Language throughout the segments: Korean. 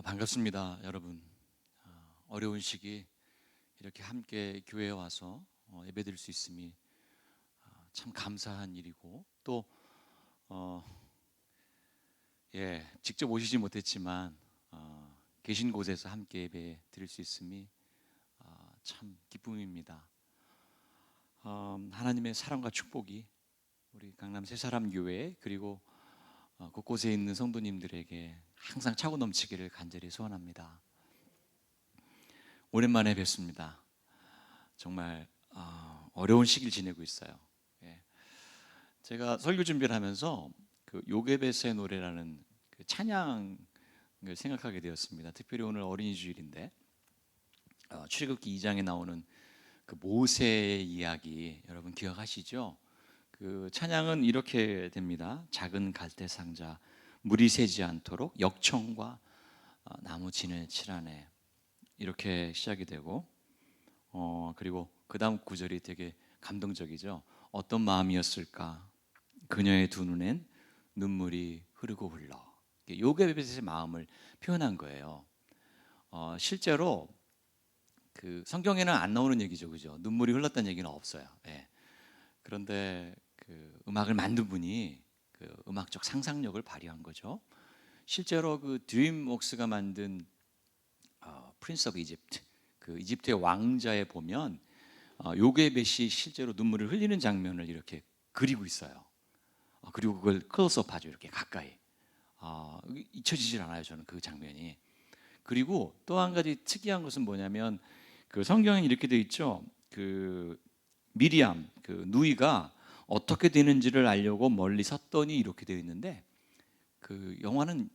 반갑습니다, 여러분. 어려운 시기 이렇게 함께 교회에 와서 예배드릴 수 있음이 참 감사한 일이고 또 어, 직접 오시지 못했지만 계신 곳에서 함께 예배 드릴 수 있음이 참 기쁨입니다. 하나님의 사랑과 축복이 우리 강남 새사람 교회 그리고 곳곳에 있는 성도님들에게 항상 차고 넘치기를 간절히 소원합니다. 오랜만에 뵙습니다. 정말 어려운 시기를 지내고 있어요. 제가 설교 준비를 하면서 그 요게벳의 노래라는 그 찬양을 생각하게 되었습니다. 특별히 오늘 어린이 주일인데 출애굽기 2장에 나오는 그 모세의 이야기 여러분 기억하시죠? 그 찬양은 이렇게 됩니다. 작은 갈대 상자 물이 새지 않도록 역청과 나무 진을 칠하네, 이렇게 시작이 되고 그리고 그 다음 구절이 되게 감동적이죠. 어떤 마음이었을까 그녀의 두 눈엔 눈물이 흐르고 흘러. 요게벳의 마음을 표현한 거예요. 실제로 그 성경에는 안 나오는 얘기죠, 그죠? 눈물이 흘렀다는 얘기는 없어요. 그런데 그 음악을 만든 분이 그 음악적 상상력을 발휘한 거죠. 실제로 그 드림웍스가 만든 프린스 오브 이집트, 그 이집트의 왕자에 보면 요게벳이 실제로 눈물을 흘리는 장면을 이렇게 그리고 있어요. 그리고 그걸 클로즈업하죠, 이렇게 가까이. 잊혀지질 않아요, 저는 그 장면이. 그리고 또 한 가지 특이한 것은 뭐냐면 그 성경에 이렇게 돼 있죠. 그 미리암, 그 누이가 어떻게 되는지를 알려고 멀리 섰더니 이렇게 되어 있는데, 그 영화는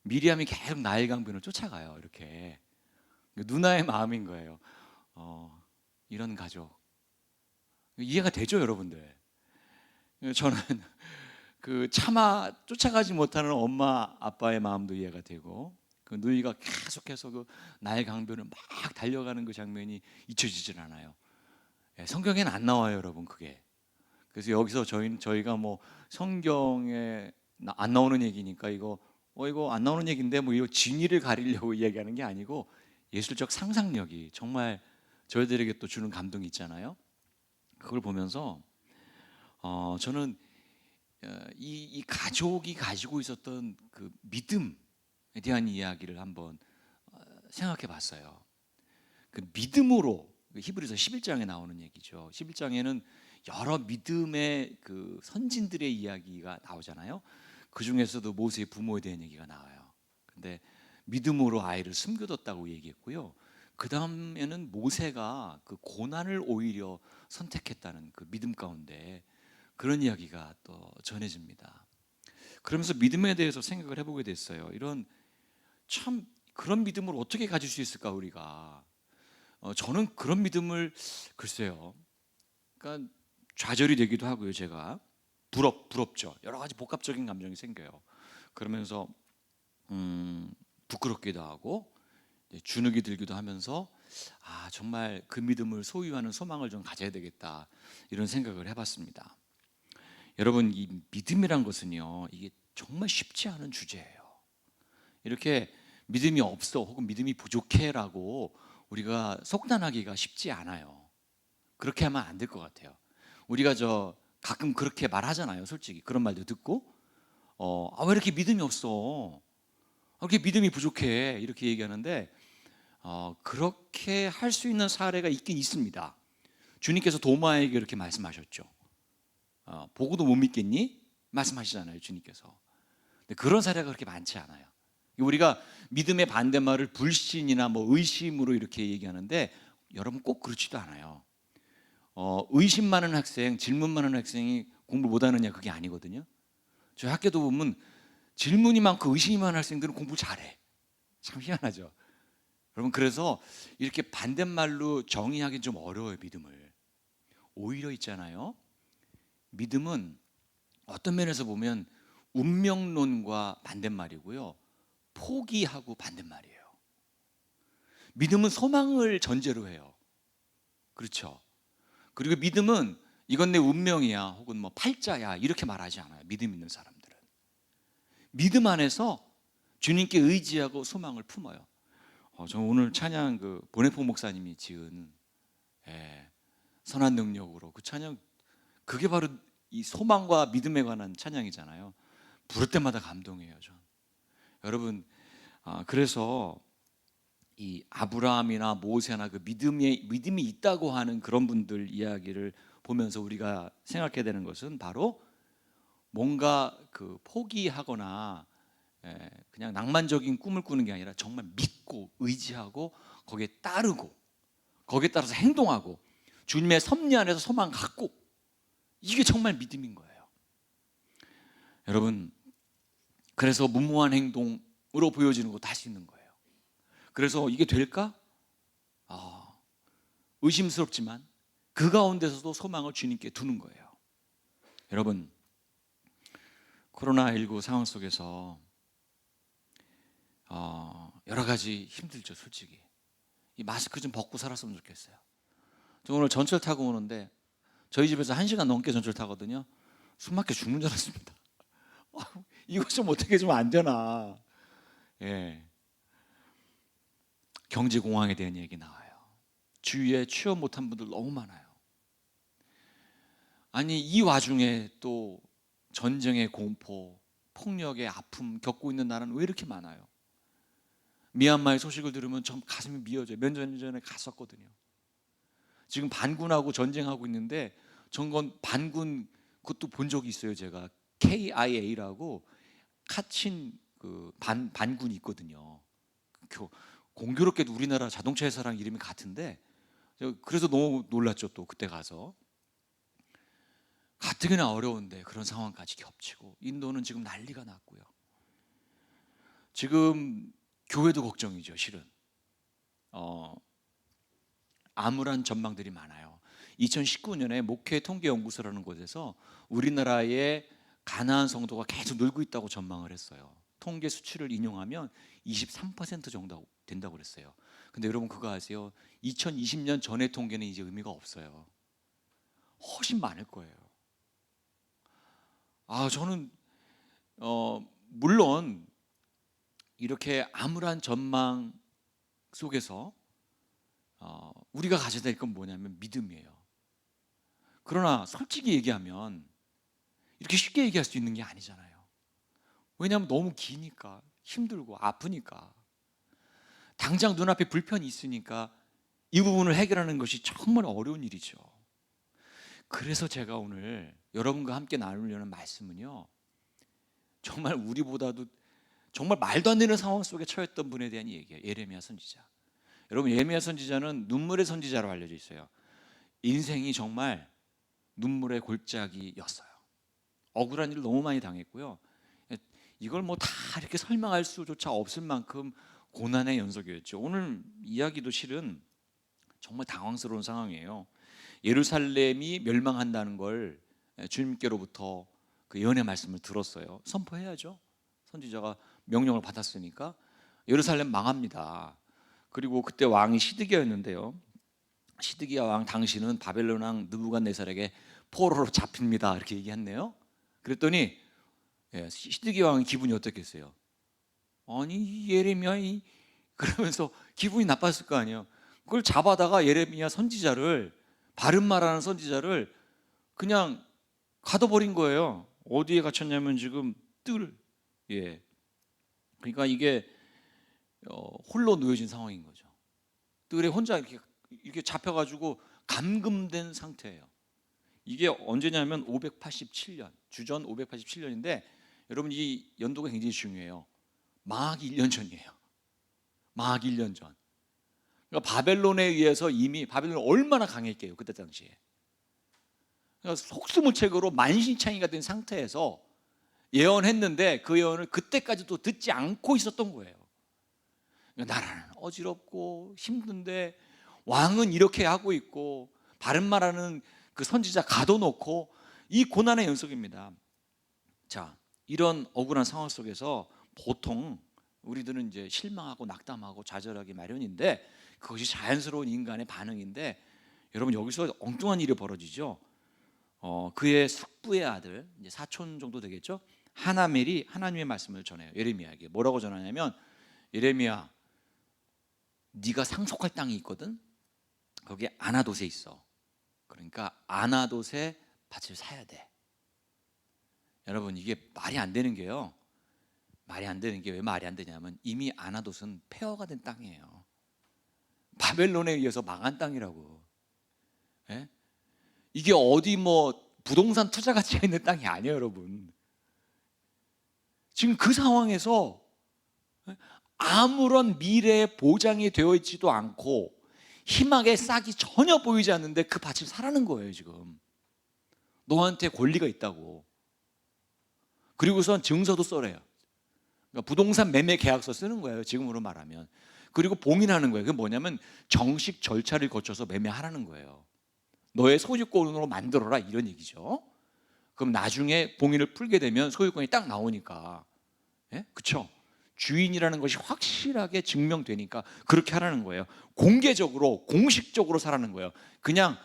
미리암이 계속 나일 강변을 쫓아가요. 이렇게 누나의 마음인 거예요. 이런 가족 이해가 되죠, 여러분들? 저는 그 차마 쫓아가지 못하는 엄마 아빠의 마음도 이해가 되고, 그 누이가 계속해서 그 나일 강변을 막 달려가는 그 장면이 잊혀지질 않아요. 성경에는 안 나와요, 여러분, 그게. 그래서 여기서 저희가 뭐 성경에 안 나오는 얘기니까 이거 안 나오는 얘기인데 뭐 이거 진위를 가리려고 이야기하는 게 아니고, 예술적 상상력이 정말 저희들에게 또 주는 감동이 있잖아요. 그걸 보면서 저는 이 가족이 가지고 있었던 그 믿음에 대한 이야기를 한번 생각해 봤어요. 그 믿음으로, 히브리서 11장에 나오는 얘기죠. 11장에는 여러 믿음의 그 선진들의 이야기가 나오잖아요. 그 중에서도 모세의 부모에 대한 얘기가 나와요. 근데 믿음으로 아이를 숨겨뒀다고 얘기했고요. 그 다음에는 모세가 그 고난을 오히려 선택했다는 그 믿음 가운데 그런 이야기가 또 전해집니다. 그러면서 믿음에 대해서 생각을 해보게 됐어요. 이런 참 그런 믿음을 어떻게 가질 수 있을까 우리가. 저는 그런 믿음을 글쎄요, 그러니까 좌절이 되기도 하고요. 제가 부럽죠. 여러 가지 복합적인 감정이 생겨요. 그러면서 부끄럽기도 하고 주눅이 들기도 하면서 정말 그 믿음을 소유하는 소망을 좀 가져야 되겠다, 이런 생각을 해봤습니다. 여러분, 이 믿음이란 것은요, 이게 정말 쉽지 않은 주제예요. 이렇게 믿음이 없어 혹은 믿음이 부족해라고 우리가 속단하기가 쉽지 않아요. 그렇게 하면 안 될 것 같아요. 우리가 가끔 그렇게 말하잖아요. 솔직히 그런 말도 듣고 왜 이렇게 믿음이 없어, 왜 이렇게 믿음이 부족해, 이렇게 얘기하는데 그렇게 할 수 있는 사례가 있긴 있습니다. 주님께서 도마에게 그렇게 말씀하셨죠. 보고도 못 믿겠니? 말씀하시잖아요, 주님께서. 근데 그런 사례가 그렇게 많지 않아요. 우리가 믿음의 반대말을 불신이나 뭐 의심으로 이렇게 얘기하는데, 여러분 꼭 그렇지도 않아요. 의심 많은 학생, 질문 많은 학생이 공부 못하느냐, 그게 아니거든요. 저희 학교도 보면 질문이 많고 의심이 많은 학생들은 공부 잘해. 참 희한하죠. 여러분, 그래서 이렇게 반대말로 정의하기 좀 어려워요, 믿음을. 오히려 있잖아요, 믿음은 어떤 면에서 보면 운명론과 반대말이고요, 포기하고 반대말이에요. 믿음은 소망을 전제로 해요. 그렇죠? 그리고 믿음은 이건 내 운명이야 혹은 뭐 팔자야 이렇게 말하지 않아요. 믿음 있는 사람들은 믿음 안에서 주님께 의지하고 소망을 품어요. 저 오늘 찬양 그 보네포 목사님이 지은 선한 능력으로 그 찬양, 그게 바로 이 소망과 믿음에 관한 찬양이잖아요. 부를 때마다 감동이에요, 전. 여러분, 그래서 이 아브라함이나 모세나 그 믿음이 있다고 하는 그런 분들 이야기를 보면서 우리가 생각해야 되는 것은 바로 뭔가 그 포기하거나 그냥 낭만적인 꿈을 꾸는 게 아니라 정말 믿고 의지하고 거기에 따르고 거기에 따라서 행동하고 주님의 섭리 안에서 소망 갖고, 이게 정말 믿음인 거예요. 여러분, 그래서 무모한 행동으로 보여지는 것도 할 수 있는 거예요. 그래서 이게 될까? 의심스럽지만 그 가운데서도 소망을 주님께 두는 거예요. 여러분, 코로나19 상황 속에서 여러 가지 힘들죠, 솔직히. 이 마스크 좀 벗고 살았으면 좋겠어요. 저 오늘 전철 타고 오는데 저희 집에서 1시간 넘게 전철 타거든요. 숨 막혀 죽는 줄 알았습니다. 이거 좀 어떻게 좀 안 되나. 경제공황에 대한 얘기 나와요. 주위에 취업 못한 분들 너무 많아요. 아니, 이 와중에 또 전쟁의 공포, 폭력의 아픔 겪고 있는 나라는 왜 이렇게 많아요? 미얀마의 소식을 들으면 좀 가슴이 미어져요. 몇 년 전에 갔었거든요. 지금 반군하고 전쟁하고 있는데 전건 반군 그것도 본 적이 있어요. 제가 KIA라고 카친 그 반군이 있거든요. 공교롭게도 우리나라 자동차 회사랑 이름이 같은데, 그래서 너무 놀랐죠. 또 그때 가서 가뜩이나 어려운데 그런 상황까지 겹치고, 인도는 지금 난리가 났고요. 지금 교회도 걱정이죠, 실은. 암울한 전망들이 많아요. 2019년에 목회 통계 연구소라는 곳에서 우리나라의 가나안 성도가 계속 늘고 있다고 전망을 했어요. 통계 수치를 인용하면 23% 정도 된다고 그랬어요. 근데 여러분 그거 아세요? 2020년 전의 통계는 이제 의미가 없어요. 훨씬 많을 거예요. 저는 물론 이렇게 암울한 전망 속에서 우리가 가져야 될 건 뭐냐면 믿음이에요. 그러나 솔직히 얘기하면 이렇게 쉽게 얘기할 수 있는 게 아니잖아요. 왜냐하면 너무 기니까, 힘들고 아프니까, 당장 눈앞에 불편이 있으니까 이 부분을 해결하는 것이 정말 어려운 일이죠. 그래서 제가 오늘 여러분과 함께 나누려는 말씀은요, 정말 우리보다도 정말 말도 안 되는 상황 속에 처했던 분에 대한 얘기예요. 예레미야 선지자. 여러분, 예레미야 선지자는 눈물의 선지자로 알려져 있어요. 인생이 정말 눈물의 골짜기였어요. 억울한 일을 너무 많이 당했고요. 이걸 뭐 다 이렇게 설명할 수조차 없을 만큼 고난의 연속이었죠. 오늘 이야기도 실은 정말 당황스러운 상황이에요. 예루살렘이 멸망한다는 걸 주님께로부터 그 예언의 말씀을 들었어요. 선포해야죠. 선지자가 명령을 받았으니까. 예루살렘 망합니다. 그리고 그때 왕이 시드기야였는데요. 시드기야 왕 당신은 바벨론 왕 느부갓네살에게 포로로 잡힙니다. 이렇게 얘기했네요. 그랬더니 시드기야 왕의 기분이 어떻겠어요? 아니, 예레미야 그러면서 기분이 나빴을 거 아니에요. 그걸 잡아다가 예레미야 선지자를, 바른 말하는 선지자를 그냥 가둬버린 거예요. 어디에 갇혔냐면 지금 그러니까 이게 홀로 놓여진 상황인 거죠. 뜰에 혼자 이렇게 잡혀가지고 감금된 상태예요. 이게 언제냐면 587년, 주전 587년인데 여러분 이 연도가 굉장히 중요해요. 막 1년 전이에요. 막 1년 전. 그러니까 바벨론에 의해서 이미 바벨론이 얼마나 강했게요, 그때 당시에. 그러니까 속수무책으로 만신창이가 된 상태에서 예언했는데 그 예언을 그때까지도 듣지 않고 있었던 거예요. 그러니까 나라는 어지럽고 힘든데 왕은 이렇게 하고 있고 바른 말하는 그 선지자 가둬놓고, 이 고난의 연속입니다. 자, 이런 억울한 상황 속에서 보통 우리들은 이제 실망하고 낙담하고 좌절하기 마련인데, 그것이 자연스러운 인간의 반응인데, 여러분 여기서 엉뚱한 일이 벌어지죠. 그의 숙부의 아들, 이제 사촌 정도 되겠죠. 하나멜이 하나님의 말씀을 전해요. 예레미야에게 뭐라고 전하냐면, 예레미야, 네가 상속할 땅이 있거든. 거기에 아나돗에 있어. 그러니까 아나돗에 밭을 사야 돼. 여러분, 이게 말이 안 되는 게요. 말이 안 되는 게 왜 말이 안 되냐면, 이미 아나돗은 폐허가 된 땅이에요. 바벨론에 의해서 망한 땅이라고. 예? 이게 어디 뭐 부동산 투자 가치가 있는 땅이 아니에요, 여러분. 지금 그 상황에서 아무런 미래의 보장이 되어 있지도 않고 희망의 싹이 전혀 보이지 않는데 그 밭을 사라는 거예요. 지금 너한테 권리가 있다고. 그리고선 증서도 써래요. 그러니까 부동산 매매 계약서 쓰는 거예요, 지금으로 말하면. 그리고 봉인하는 거예요. 그게 뭐냐면 정식 절차를 거쳐서 매매하라는 거예요. 너의 소유권으로 만들어라, 이런 얘기죠. 그럼 나중에 봉인을 풀게 되면 소유권이 딱 나오니까, 예? 그쵸? 주인이라는 것이 확실하게 증명되니까 그렇게 하라는 거예요. 공개적으로, 공식적으로 사라는 거예요. 그냥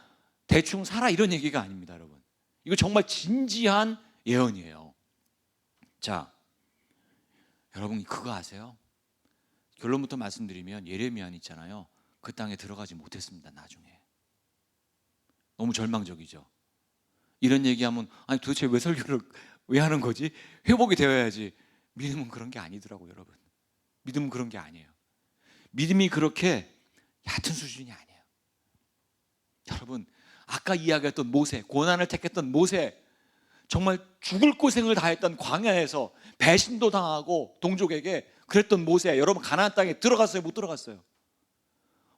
대충 사라, 이런 얘기가 아닙니다, 여러분. 이거 정말 진지한 예언이에요. 자, 여러분 그거 아세요? 결론부터 말씀드리면 예레미야는 있잖아요, 그 땅에 들어가지 못했습니다. 나중에 너무 절망적이죠. 이런 얘기하면 아니 도대체 왜 설교를 왜 하는 거지? 회복이 되어야지. 믿음은 그런 게 아니더라고요, 여러분. 믿음은 그런 게 아니에요. 믿음이 그렇게 얕은 수준이 아니에요. 여러분, 아까 이야기했던 모세, 고난을 택했던 모세, 정말 죽을 고생을 다했던 광야에서 배신도 당하고 동족에게 그랬던 모세, 여러분 가나안 땅에 들어갔어요, 못 들어갔어요?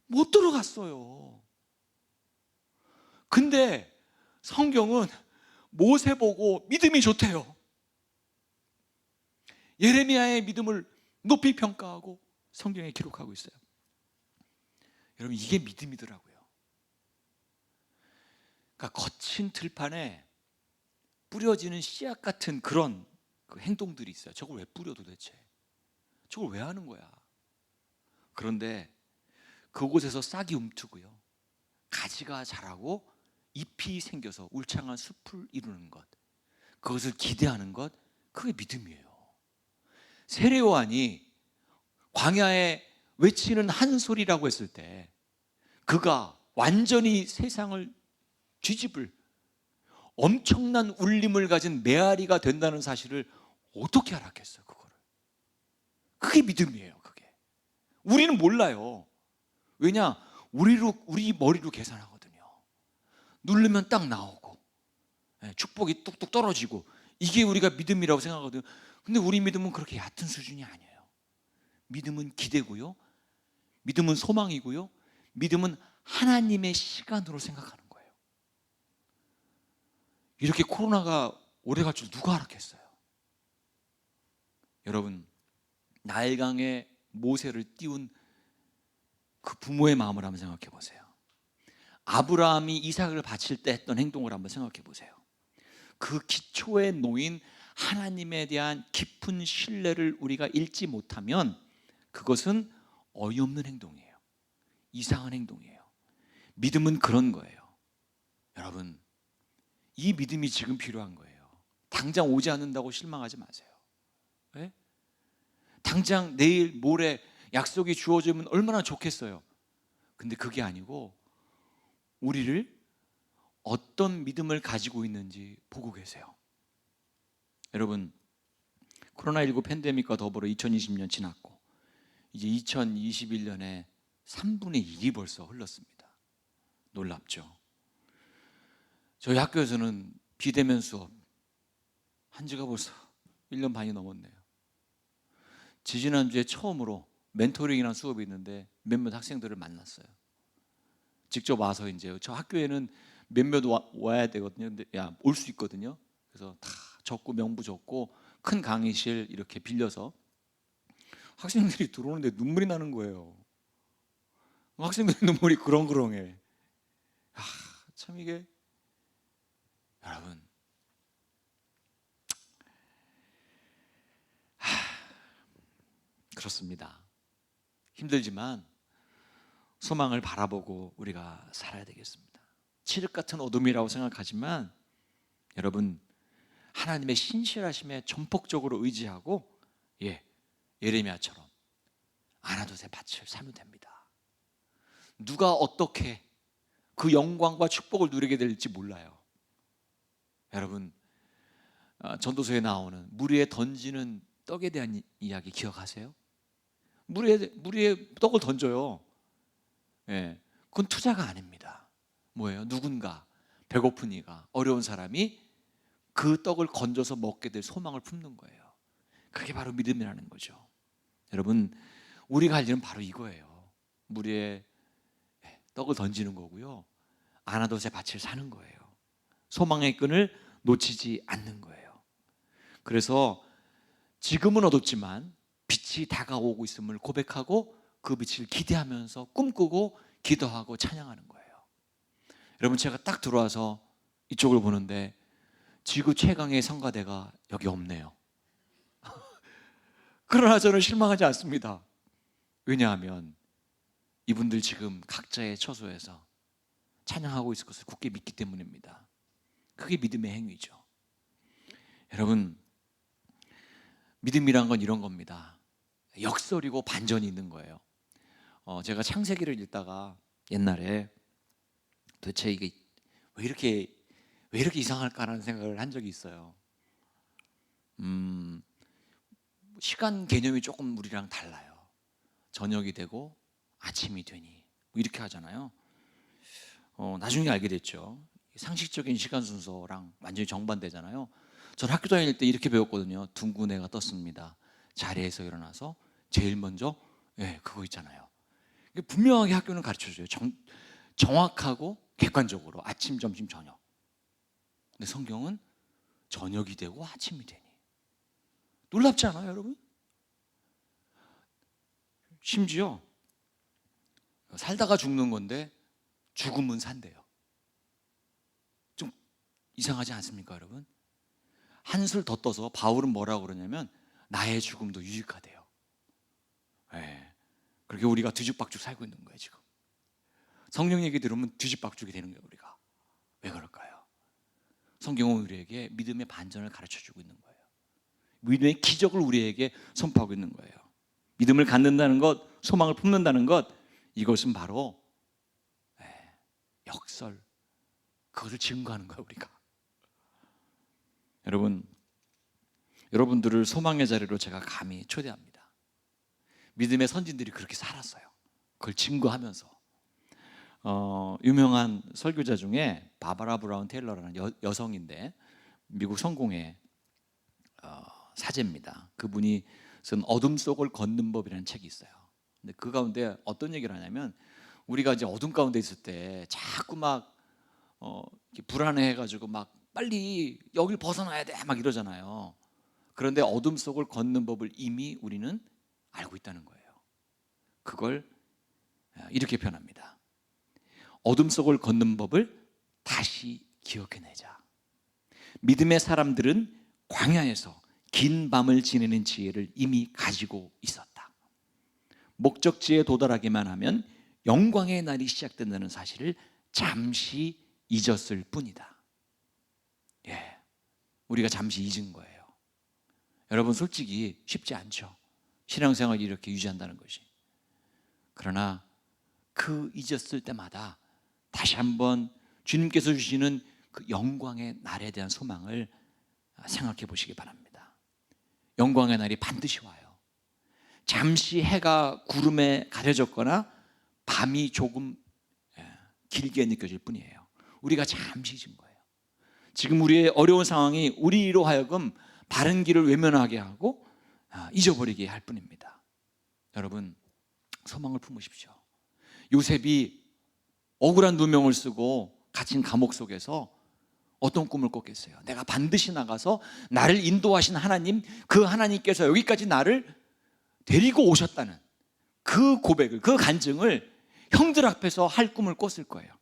못 들어갔어요. 근데 성경은 모세 보고 믿음이 좋대요. 예레미야의 믿음을 높이 평가하고 성경에 기록하고 있어요. 여러분, 이게 믿음이더라고요. 그러니까 거친 들판에 뿌려지는 씨앗 같은 그런 그 행동들이 있어요. 저걸 왜 뿌려 도대체? 저걸 왜 하는 거야? 그런데 그곳에서 싹이 움트고요, 가지가 자라고 잎이 생겨서 울창한 숲을 이루는 것, 그것을 기대하는 것, 그게 믿음이에요. 세례요한이 광야에 외치는 한 소리라고 했을 때 그가 완전히 세상을 뒤집을 엄청난 울림을 가진 메아리가 된다는 사실을 어떻게 알았겠어요? 그게 믿음이에요. 그게 우리는 몰라요. 왜냐? 우리 머리로 계산하거든요. 누르면 딱 나오고, 축복이 뚝뚝 떨어지고, 이게 우리가 믿음이라고 생각하거든요. 근데 우리 믿음은 그렇게 얕은 수준이 아니에요. 믿음은 기대고요, 믿음은 소망이고요, 믿음은 하나님의 시간으로 생각하는 거예요. 이렇게 코로나가 오래 갈 줄 누가 알았겠어요? 여러분, 나일강에 모세를 띄운 그 부모의 마음을 한번 생각해 보세요. 아브라함이 이삭을 바칠 때 했던 행동을 한번 생각해 보세요. 그 기초에 놓인 하나님에 대한 깊은 신뢰를 우리가 잃지 못하면 그것은 어이없는 행동이에요. 이상한 행동이에요. 믿음은 그런 거예요. 여러분, 이 믿음이 지금 필요한 거예요. 당장 오지 않는다고 실망하지 마세요. 네? 당장 내일 모레 약속이 주어지면 얼마나 좋겠어요. 근데 그게 아니고 우리를 어떤 믿음을 가지고 있는지 보고 계세요. 여러분, 코로나19 팬데믹과 더불어 2020년 지났고 이제 2021년에 3분의 1이 벌써 흘렀습니다. 놀랍죠? 저희 학교에서는 비대면 수업 한 지가 벌써 1년 반이 넘었네요. 지지난주에 처음으로 멘토링이라는 수업이 있는데 몇몇 학생들을 만났어요. 직접 와서 이제 저 학교에는 몇몇 와야 되거든요. 근데 올 수 있거든요. 그래서 다 적고 명부 적고 큰 강의실 이렇게 빌려서 학생들이 들어오는데 눈물이 나는 거예요. 학생들 눈물이 그렁그렁해. 참 이게, 여러분, 그렇습니다. 힘들지만 소망을 바라보고 우리가 살아야 되겠습니다. 칠흑 같은 어둠이라고 생각하지만 여러분, 하나님의 신실하심에 전폭적으로 의지하고 예레미야처럼 아나돗의 밭을 사면 됩니다. 누가 어떻게 그 영광과 축복을 누리게 될지 몰라요. 여러분, 전도서에 나오는 물 위에 던지는 떡에 대한 이야기 기억하세요? 물 위에 떡을 던져요. 그건 투자가 아닙니다. 뭐예요? 누군가 배고픈 이가, 어려운 사람이 그 떡을 건져서 먹게 될 소망을 품는 거예요. 그게 바로 믿음이라는 거죠. 여러분, 우리가 할 일은 바로 이거예요. 물 위에 떡을 던지는 거고요, 아나돗의 밭을 사는 거예요. 소망의 끈을 놓치지 않는 거예요. 그래서 지금은 어둡지만 빛이 다가오고 있음을 고백하고 그 빛을 기대하면서 꿈꾸고 기도하고 찬양하는 거예요. 여러분, 제가 딱 들어와서 이쪽을 보는데 지구 최강의 성가대가 여기 없네요. 그러나 저는 실망하지 않습니다. 왜냐하면 이분들 지금 각자의 처소에서 찬양하고 있을 것을 굳게 믿기 때문입니다. 그게 믿음의 행위죠. 여러분, 믿음이란 건 이런 겁니다. 역설이고 반전이 있는 거예요. 제가 창세기를 읽다가 옛날에 도대체 이게 왜 이렇게 이상할까라는 생각을 한 적이 있어요. 시간 개념이 조금 우리랑 달라요. 저녁이 되고 아침이 되니 뭐 이렇게 하잖아요. 나중에 알게 됐죠. 상식적인 시간 순서랑 완전히 정반대잖아요. 전 학교 다닐 때 이렇게 배웠거든요. 둥근 애가 떴습니다. 자리에서 일어나서 제일 먼저 그거 있잖아요. 분명하게 학교는 가르쳐줘요. 정확하고 객관적으로 아침, 점심, 저녁. 근데 성경은 저녁이 되고 아침이 되니. 놀랍지 않아요, 여러분? 심지어 살다가 죽는 건데 죽음은 산대요. 좀 이상하지 않습니까, 여러분? 한술 더 떠서 바울은 뭐라고 그러냐면 나의 죽음도 유익하대요. 그렇게 우리가 뒤죽박죽 살고 있는 거예요, 지금. 성경 얘기 들으면 뒤죽박죽이 되는 거예요, 우리가. 왜 그럴까요? 성경은 우리에게 믿음의 반전을 가르쳐주고 있는 거예요. 믿음의 기적을 우리에게 선포하고 있는 거예요. 믿음을 갖는다는 것, 소망을 품는다는 것, 이것은 바로 역설, 그것을 증거하는 거예요, 우리가. 여러분들을 소망의 자리로 제가 감히 초대합니다. 믿음의 선진들이 그렇게 살았어요. 그걸 증거하면서. 유명한 설교자 중에 바바라 브라운 테일러라는 여성인데 미국 성공의 사제입니다. 그분이 쓴 어둠 속을 걷는 법이라는 책이 있어요. 근데 그 가운데 어떤 얘기를 하냐면, 우리가 이제 어둠 가운데 있을 때 자꾸 막 불안해가지고 막 빨리 여길 벗어나야 돼 막 이러잖아요. 그런데 어둠 속을 걷는 법을 이미 우리는 알고 있다는 거예요. 그걸 이렇게 표현합니다. 어둠 속을 걷는 법을 다시 기억해내자. 믿음의 사람들은 광야에서 긴 밤을 지내는 지혜를 이미 가지고 있었다. 목적지에 도달하기만 하면 영광의 날이 시작된다는 사실을 잠시 잊었을 뿐이다. 우리가 잠시 잊은 거예요. 여러분, 솔직히 쉽지 않죠. 신앙생활을 이렇게 유지한다는 것이. 그러나 그 잊었을 때마다 다시 한번 주님께서 주시는 그 영광의 날에 대한 소망을 생각해 보시기 바랍니다. 영광의 날이 반드시 와요. 잠시 해가 구름에 가려졌거나 밤이 조금 길게 느껴질 뿐이에요. 우리가 잠시 잊은 거예요. 지금 우리의 어려운 상황이 우리로 하여금 바른 길을 외면하게 하고 잊어버리게 할 뿐입니다. 여러분, 소망을 품으십시오. 요셉이 억울한 누명을 쓰고 갇힌 감옥 속에서 어떤 꿈을 꿨겠어요? 내가 반드시 나가서 나를 인도하신 하나님, 그 하나님께서 여기까지 나를 데리고 오셨다는 그 고백을, 그 간증을 형들 앞에서 할 꿈을 꿨을 거예요.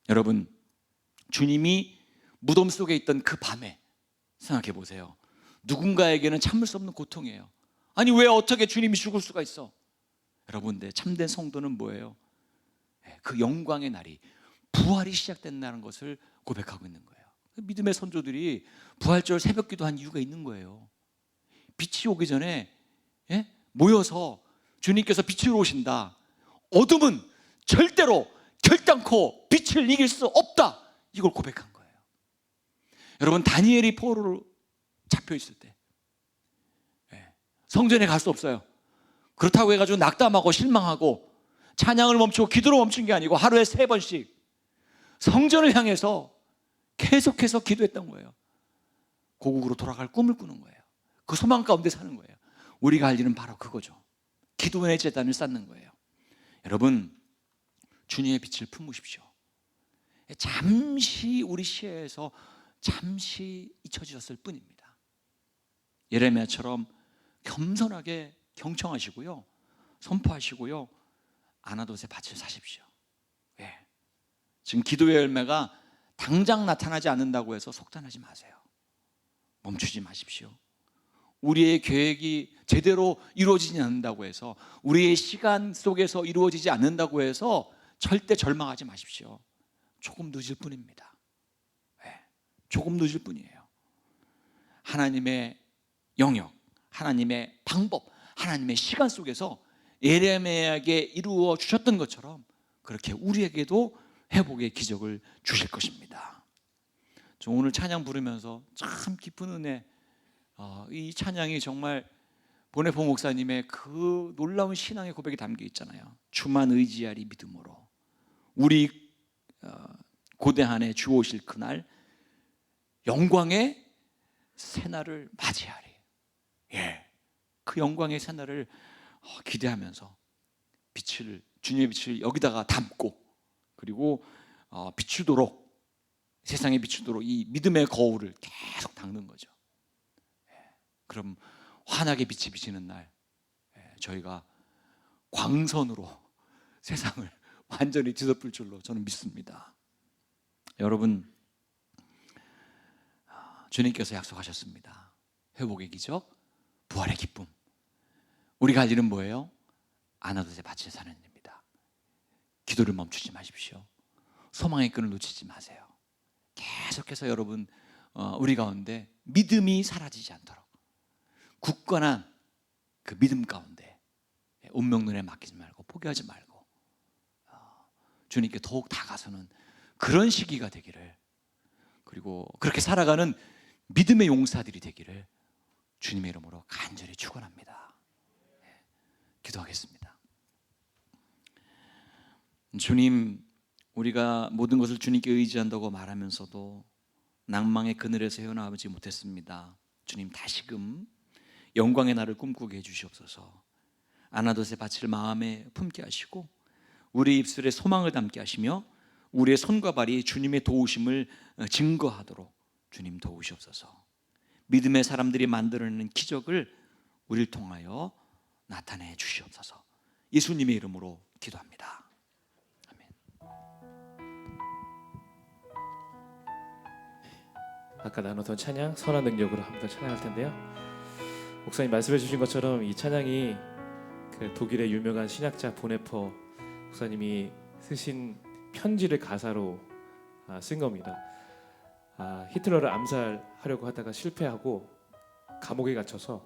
여러분, 주님이 무덤 속에 있던 그 밤에 생각해 보세요. 누군가에게는 참을 수 없는 고통이에요. 아니, 왜 어떻게 주님이 죽을 수가 있어? 여러분, 근데 참된 성도는 뭐예요? 그 영광의 날이, 부활이 시작된다는 것을 고백하고 있는 거예요. 믿음의 선조들이 부활절 새벽 기도한 이유가 있는 거예요. 빛이 오기 전에 모여서 주님께서 빛으로 오신다, 어둠은 절대로 결단코 빛을 이길 수 없다, 이걸 고백한 거예요. 여러분, 다니엘이 포로로 잡혀 있을 때 성전에 갈 수 없어요. 그렇다고 해가지고 낙담하고 실망하고 찬양을 멈추고 기도를 멈춘 게 아니고 하루에 3번씩 성전을 향해서 계속해서 기도했던 거예요. 고국으로 돌아갈 꿈을 꾸는 거예요. 그 소망 가운데 사는 거예요. 우리가 할 일은 바로 그거죠. 기도의 제단을 쌓는 거예요. 여러분, 주님의 빛을 품으십시오. 잠시 우리 시야에서 잠시 잊혀지셨을 뿐입니다. 예레미야처럼 겸손하게 경청하시고요, 선포하시고요, 아나돗의 밭을 사십시오. 지금 기도의 열매가 당장 나타나지 않는다고 해서 속단하지 마세요. 멈추지 마십시오. 우리의 계획이 제대로 이루어지지 않는다고 해서, 우리의 시간 속에서 이루어지지 않는다고 해서 절대 절망하지 마십시오. 조금 늦을 뿐입니다. 조금 늦을 뿐이에요. 하나님의 영역, 하나님의 방법, 하나님의 시간 속에서 예레미야에게 이루어 주셨던 것처럼 그렇게 우리에게도 회복의 기적을 주실 것입니다. 저 오늘 찬양 부르면서 참 깊은 은혜, 이 찬양이 정말 보네포 목사님의 그 놀라운 신앙의 고백이 담겨 있잖아요. 주만 의지하리 믿음으로, 우리 고대한에 주 오실 그날 영광의 새날을 맞이하리. 그 영광의 새날을 기대하면서 주님의 빛을 여기다가 담고, 그리고 비추도록, 세상에 비추도록 이 믿음의 거울을 계속 닦는 거죠. 그럼 환하게 빛이 비치는 날 저희가 광선으로 세상을 완전히 뒤덮을 줄로 저는 믿습니다. 여러분, 주님께서 약속하셨습니다. 회복의 기적, 부활의 기쁨. 우리가 할 일은 뭐예요? 아나돗의 밭을 사는 일입니다. 기도를 멈추지 마십시오. 소망의 끈을 놓치지 마세요. 계속해서 여러분, 우리 가운데 믿음이 사라지지 않도록 굳건한 그 믿음 가운데 운명론에 맡기지 말고 포기하지 말고 주님께 더욱 다가서는 그런 시기가 되기를, 그리고 그렇게 살아가는 믿음의 용사들이 되기를 주님의 이름으로 간절히 축원합니다. 기도하겠습니다. 주님, 우리가 모든 것을 주님께 의지한다고 말하면서도 낭망의 그늘에서 헤어나오지 못했습니다. 주님, 다시금 영광의 날을 꿈꾸게 해주시옵소서. 아나돗의 밭을 마음에 품게 하시고 우리 입술에 소망을 담게 하시며 우리의 손과 발이 주님의 도우심을 증거하도록 주님 도우시옵소서. 믿음의 사람들이 만들어내는 기적을 우리를 통하여 나타내 주시옵소서. 예수님의 이름으로 기도합니다. 아멘. 아까 나누던 찬양 선한 능력으로 한번 찬양할 텐데요. 목사님 말씀해 주신 것처럼 이 찬양이 그 독일의 유명한 신학자 보네포 목사님이 쓰신 편지를 가사로 쓴 겁니다. 히틀러를 암살하려고 하다가 실패하고 감옥에 갇혀서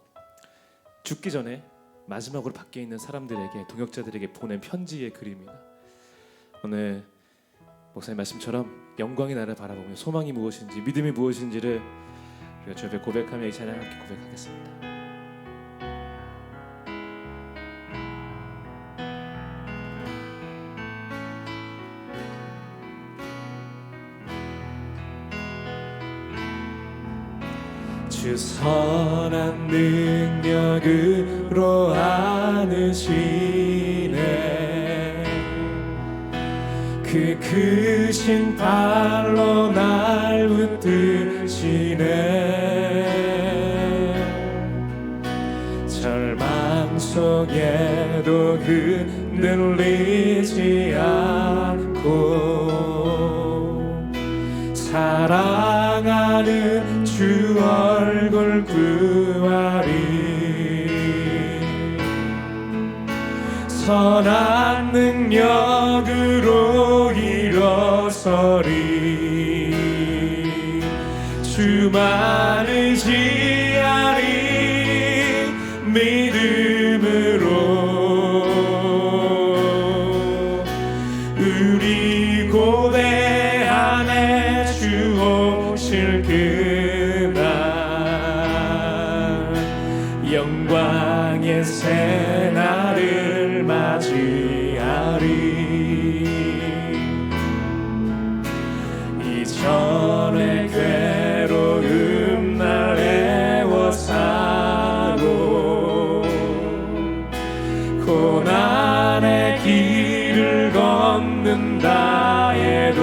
죽기 전에 마지막으로 밖에 있는 사람들에게, 동역자들에게 보낸 편지의 글입니다. 오늘 목사님 말씀처럼 영광의 날을 바라보며 소망이 무엇인지, 믿음이 무엇인지를 우리가 주 앞에 고백하며 이 찬양 함께 고백하겠습니다. 주 선한 능력으로 안으시네. 그 크신 발로 날 붙드시네. 절망 속에도 흔들리지 않고 사랑하는 주 얼굴 구하리. 선한 능력으로 일어서리. 주만을 지하리 믿음으로 우리 고대 안에 주 오실 그날 영광의 새날을 맞이하리 이전의 괴로움 날 애워싸고 고난의 길을 걷는다 해도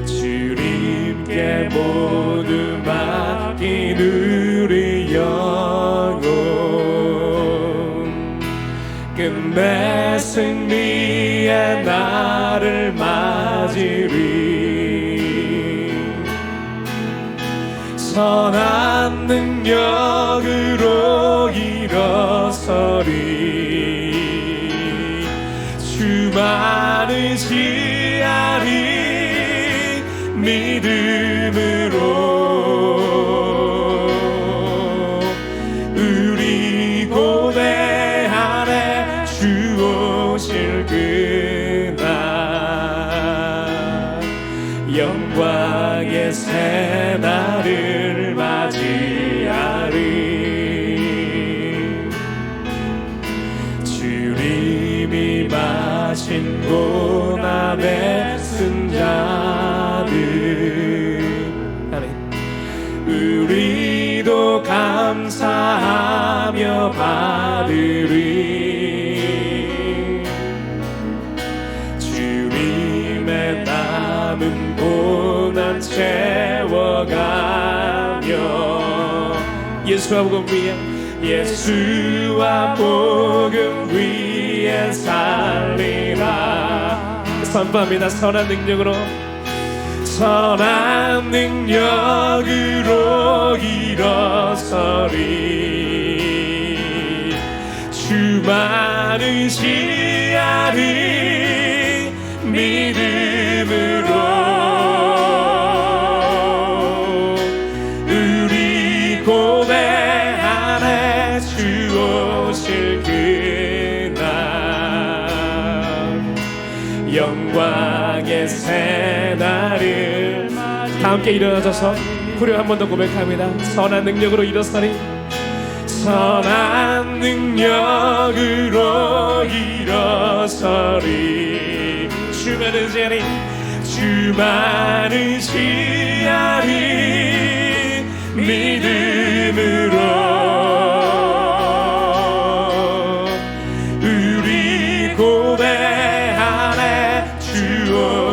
주님께 모두 맡긴 우리 영혼 끝내 승리의 날을 맞으리 선한 능력으로 일어서리 주만을 지하리 믿음으로 우리 고대 안에 주 오실 그날 영광의 새날을 맞이하리 주님이 마신 고난의 승자들 우리도 감사하며 받으리 주님의 남은 고난 채워가며 예수와 복음 위에 예수와 복음 위에 살리라 선포합니다. 선한 능력으로 일어서리 주만을 지하리 믿음으로 우리 고대 안에 주 오실 그날 영광의 새날을 다 함께 일어나셔서 후렴 한 번 더 고백합니다. 선한 능력으로 일어서리 선한 능력으로 일어서리 주만을 지하리 주만을 지하리 믿음으로 우리 고대 안에 주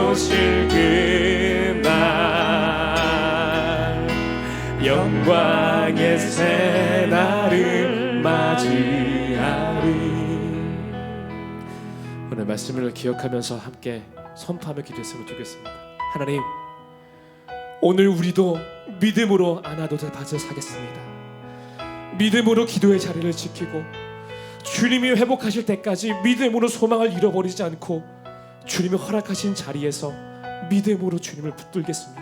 오실 그날 영광의 새날을 맞이하리 오늘 말씀을 기억하면서 함께 선포하며 기도했으면 좋겠습니다. 하나님 오늘 우리도 믿음으로 아나도자 밭을 사겠습니다. 믿음으로 기도의 자리를 지키고 주님이 회복하실 때까지 믿음으로 소망을 잃어버리지 않고 주님이 허락하신 자리에서 믿음으로 주님을 붙들겠습니다.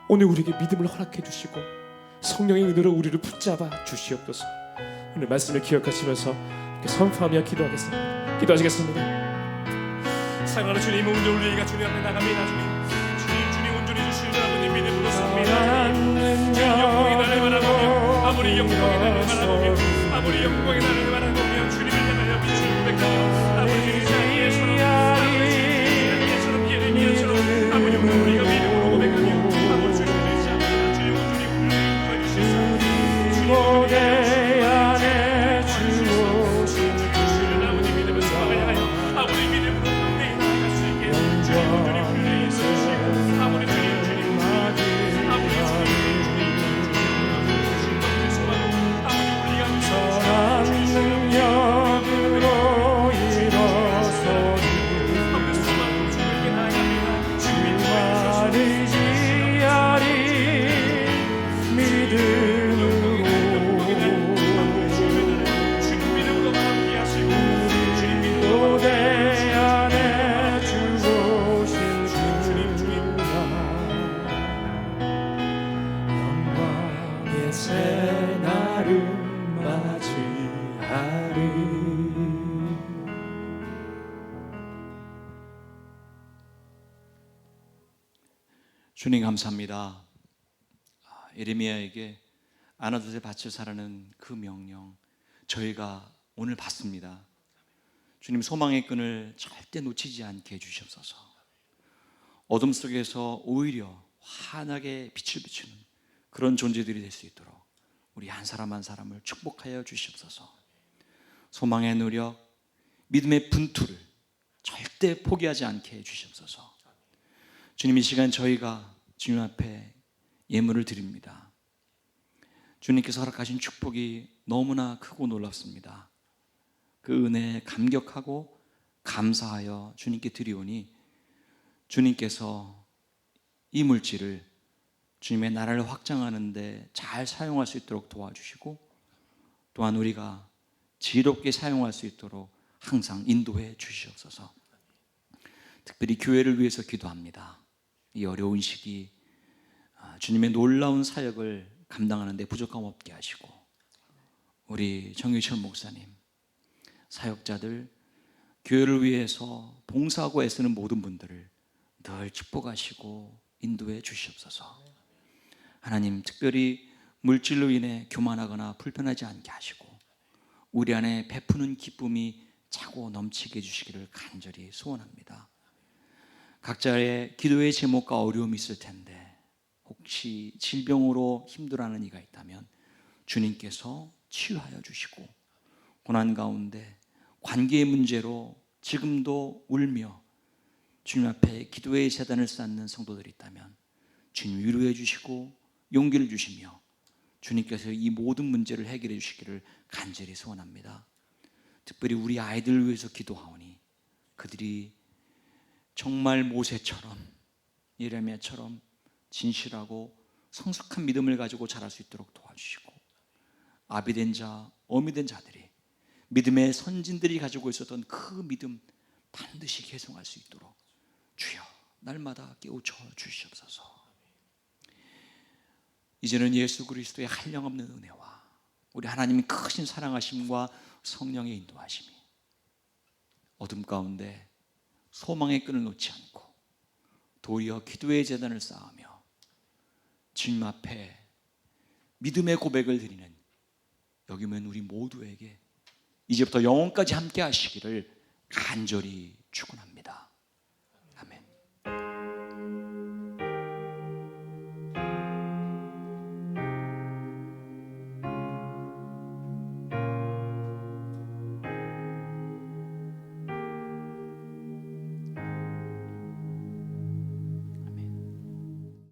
오늘 우리에게 믿음을 허락해 주시고 성령의 은혜로 우리를 붙잡아 주시옵소서. 오늘 말씀을 기억하시면서 이렇게 선포하며 기도하겠습니다. 기도하시겠습니다. 사랑하는 주님, 오늘 우리가 주님 앞에 나갑니다. 주님 온전히 주시는 아버님 믿음으로 섭니다. 주님 영광의 나를 바라보며 아무리 영광의 나를 바라보며 아무리 영광의 나를 바라보며 주님을 향하여 빛을 고백하며 아버지 이 자리에서는 아버지 예레미야처럼 아버지 우리가 믿음으로 고백하며 아버지 주님을 의지하며 주님 온전히 우리를 도와주시옵소서. 주님 고대 안에 주오신 아버지 믿음을 소망하여 아버지 믿음으로 가운데 나아갈 수 있게 주님 온전히 우리를 인도하시고 아버지 주님 아버지 주님 능력으로 나를. 주님 감사합니다. 예레미야에게 아나돗의 밭을 사라는 그 명령 저희가 오늘 받습니다. 주님, 소망의 끈을 절대 놓치지 않게 해주시옵소서. 어둠 속에서 오히려 환하게 빛을 비추는 그런 존재들이 될 수 있도록 우리 한 사람 한 사람을 축복하여 주시옵소서. 소망의 노력, 믿음의 분투를 절대 포기하지 않게 해주시옵소서. 주님, 이 시간 저희가 주님 앞에 예물을 드립니다. 주님께서 허락하신 축복이 너무나 크고 놀랍습니다. 그 은혜에 감격하고 감사하여 주님께 드리오니 주님께서 이 물질을 주님의 나라를 확장하는 데 잘 사용할 수 있도록 도와주시고, 또한 우리가 지혜롭게 사용할 수 있도록 항상 인도해 주시옵소서. 특별히 교회를 위해서 기도합니다. 이 어려운 시기 주님의 놀라운 사역을 감당하는 데 부족함 없게 하시고, 우리 정유철 목사님, 사역자들, 교회를 위해서 봉사하고 애쓰는 모든 분들을 늘 축복하시고 인도해 주시옵소서. 하나님, 특별히 물질로 인해 교만하거나 불편하지 않게 하시고 우리 안에 베푸는 기쁨이 차고 넘치게 해주시기를 간절히 소원합니다. 각자의 기도의 제목과 어려움이 있을 텐데 혹시 질병으로 힘들어하는 이가 있다면 주님께서 치유하여 주시고, 고난 가운데 관계의 문제로 지금도 울며 주님 앞에 기도의 재단을 쌓는 성도들이 있다면 주님 위로해 주시고 용기를 주시며 주님께서 이 모든 문제를 해결해 주시기를 간절히 소원합니다. 특별히 우리 아이들을 위해서 기도하오니 그들이 정말 모세처럼, 예레미야처럼 진실하고 성숙한 믿음을 가지고 자랄 수 있도록 도와주시고, 아비된 자, 어미된 자들이 믿음의 선진들이 가지고 있었던 그 믿음 반드시 계승할 수 있도록 주여 날마다 깨우쳐 주시옵소서. 이제는 예수 그리스도의 한량없는 은혜와 우리 하나님의 크신 사랑하심과 성령의 인도하심이 어둠 가운데 소망의 끈을 놓지 않고 도리어 기도의 재단을 쌓으며 주님 앞에 믿음의 고백을 드리는 여기면 우리 모두에게 이제부터 영원까지 함께 하시기를 간절히 축원합니다.